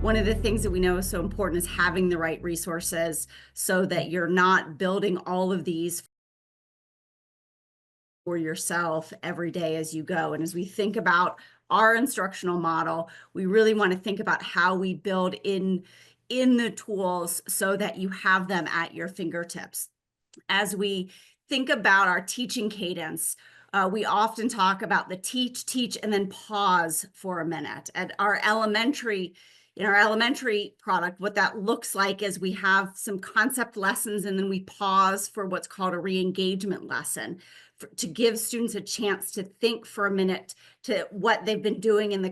One of the things that we know is so important is having the right resources so that you're not building all of these for yourself every day as you go. And as we think about our instructional model, we really want to think about how we build in the tools so that you have them at your fingertips. As we think about our teaching cadence, we often talk about the teach, and then pause for a minute. In our elementary product, what that looks like is we have some concept lessons and then we pause for what's called a re-engagement lesson to give students a chance to think for a minute to what they've been doing in the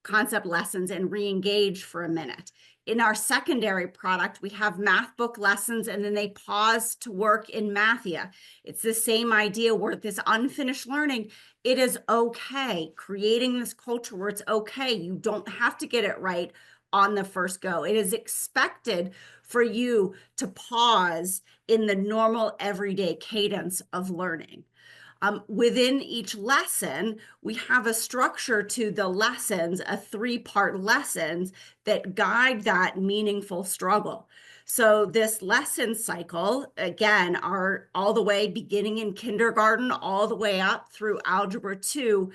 concept lessons and re-engage for a minute. In our secondary product, we have math book lessons and then they pause to work in Mathia. It's the same idea where this unfinished learning, it is okay. Creating this culture where it's okay. You don't have to get it right on the first go. It is expected for you to pause in the normal everyday cadence of learning. Within each lesson, we have a structure to the lessons, a 3-part lessons that guide that meaningful struggle. So this lesson cycle, again, are all the way beginning in kindergarten, all the way up through Algebra 2,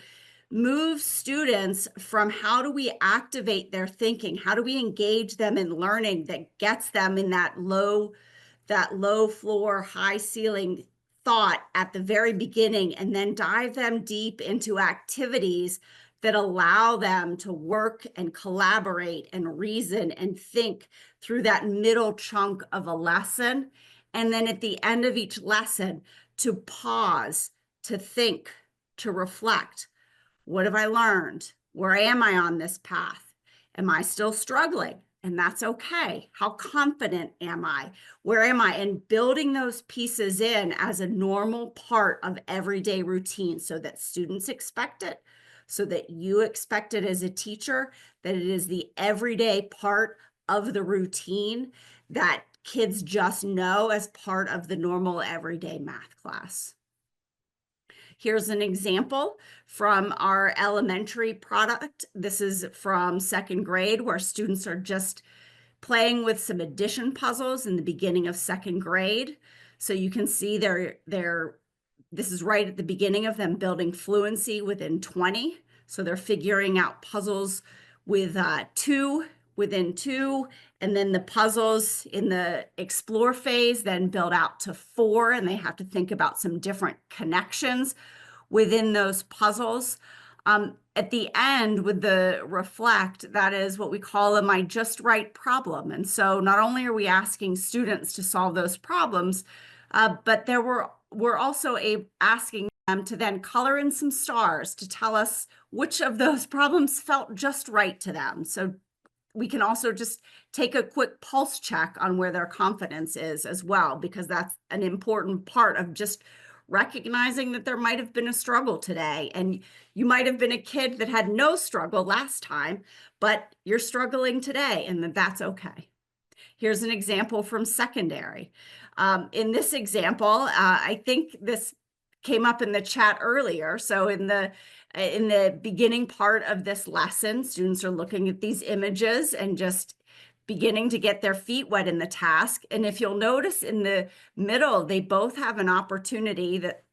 moves students from how do we activate their thinking, how do we engage them in learning that gets them in that low floor, high ceiling thought at the very beginning, and then dive them deep into activities that allow them to work and collaborate and reason and think through that middle chunk of a lesson. And then at the end of each lesson, to pause, to think, to reflect. What have I learned? Where am I on this path? Am I still struggling? And that's okay. How confident am I? Where am I? And building those pieces in as a normal part of everyday routine so that students expect it, so that you expect it as a teacher, that it is the everyday part of the routine that kids just know as part of the normal everyday math class. Here's an example from our elementary product. This is from 2nd grade where students are just playing with some addition puzzles in the beginning of 2nd grade. So you can see this is right at the beginning of them building fluency within 20. So they're figuring out puzzles with 2 within 2, and then the puzzles in the explore phase then build out to 4, and they have to think about some different connections within those puzzles. At the end with the reflect, that is what we call a my just right problem. And so not only are we asking students to solve those problems, but we're also asking them to then color in some stars to tell us which of those problems felt just right to them. So we can also just take a quick pulse check on where their confidence is as well, because that's an important part of just recognizing that there might have been a struggle today. And you might have been a kid that had no struggle last time, but you're struggling today, and that's okay. Here's an example from secondary. In this example, I think this came up in the chat earlier. So in the beginning part of this lesson, students are looking at these images and just beginning to get their feet wet in the task. And if you'll notice in the middle, they both have an opportunity that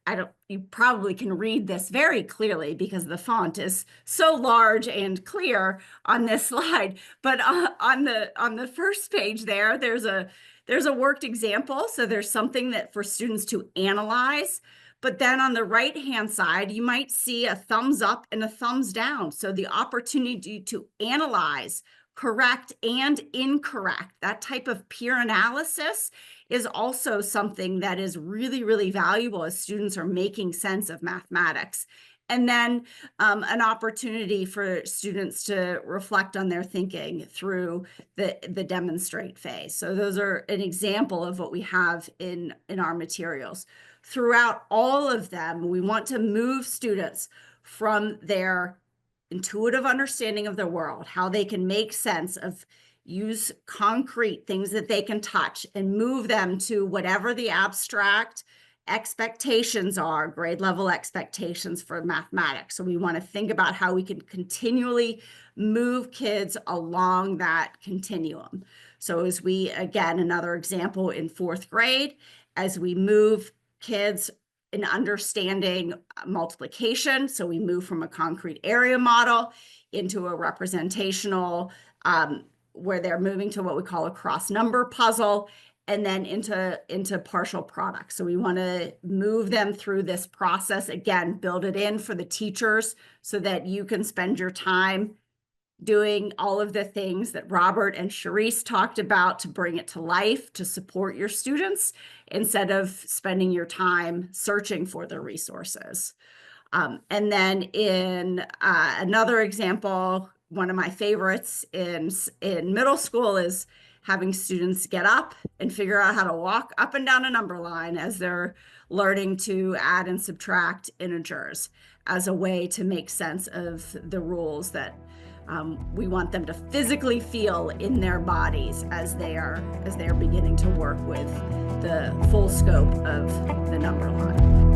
you probably can read this very clearly because the font is so large and clear on this slide. But on the first page there's a worked example. So there's something that for students to analyze. But then on the right-hand side, you might see a thumbs up and a thumbs down. So the opportunity to analyze, correct, and incorrect, that type of peer analysis is also something that is really, really valuable as students are making sense of mathematics. And then an opportunity for students to reflect on their thinking through the demonstrate phase. So those are an example of what we have in our materials. Throughout all of them, we want to move students from their intuitive understanding of the world, how they can make sense of, use concrete things that they can touch, and move them to whatever the abstract expectations are, grade level expectations for mathematics. So we want to think about how we can continually move kids along that continuum. So as we, again, another example in fourth grade, as we move kids in understanding multiplication, so we move from a concrete area model into a representational, where they're moving to what we call a cross number puzzle, and then into partial products. So we want to move them through this process, again, build it in for the teachers so that you can spend your time doing all of the things that Robert and Charisse talked about to bring it to life, to support your students, instead of spending your time searching for the resources. And then in another example, one of my favorites in middle school is having students get up and figure out how to walk up and down a number line as they're learning to add and subtract integers as a way to make sense of the rules that we want them to physically feel in their bodies as they are beginning to work with the full scope of the number line.